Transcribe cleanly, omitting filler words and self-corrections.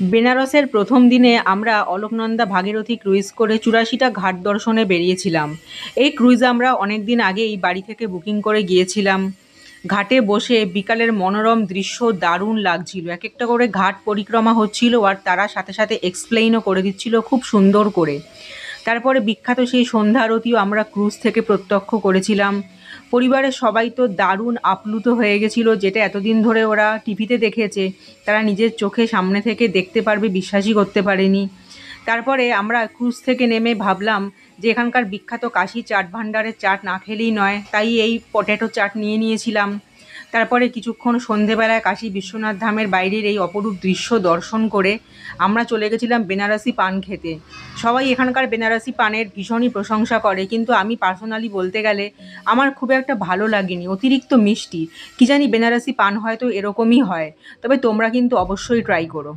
বেনারসের প্রথম দিনে আমরা অলোকনন্দা ভাগীরথী ক্রুইজ করে ৮৪টা ঘাট দর্শনে বেরিয়েছিলাম। এই ক্রুইজ আমরা অনেক দিন আগেই বাড়ি থেকে বুকিং করে গিয়েছিলাম। ঘাটে বসে বিকালের মনোরম দৃশ্য দারুণ লাগছিল। এক একটা করে ঘাট পরিক্রমা হচ্ছিল আর তারা সাথে সাথে এক্সপ্লেইনও করে দিচ্ছিল খুব সুন্দর করে। তারপরে বিখ্যাত সেই সন্ধ্যা আরতিও আমরা ক্রুজ থেকে প্রত্যক্ষ করেছিলাম। পরিবারের সবাই তো দারুণ আপ্লুত হয়ে গেছিল, যেটা এতদিন ধরে ওরা টিভিতে দেখেছে, তারা নিজের চোখে সামনে থেকে দেখতে পারবে বিশ্বাসই করতে পারেনি। তারপরে আমরা ক্রুজ থেকে নেমে ভাবলাম যে এখানকার বিখ্যাত কাশি চাট ভাণ্ডারের চাট না খেলেই নয়, তাই এই পটেটো চাট নিয়েছিলাম। তারপরে কিছুক্ষণ সন্ধেবেলায় কাশী বিশ্বনাথ ধামের বাইরের এই অপরূপ দৃশ্য দর্শন করে আমরা চলে গেছিলাম বেনারসি পান খেতে। সবাই এখানকার বেনারসি পানের ভীষণই প্রশংসা করে, কিন্তু আমি পার্সোনালি বলতে গেলে আমার খুব একটা ভালো লাগেনি, অতিরিক্ত মিষ্টি। কি জানি বেনারসি পান হয়তো এরকমই হয়, তবে তোমরা কিন্তু অবশ্যই ট্রাই করো।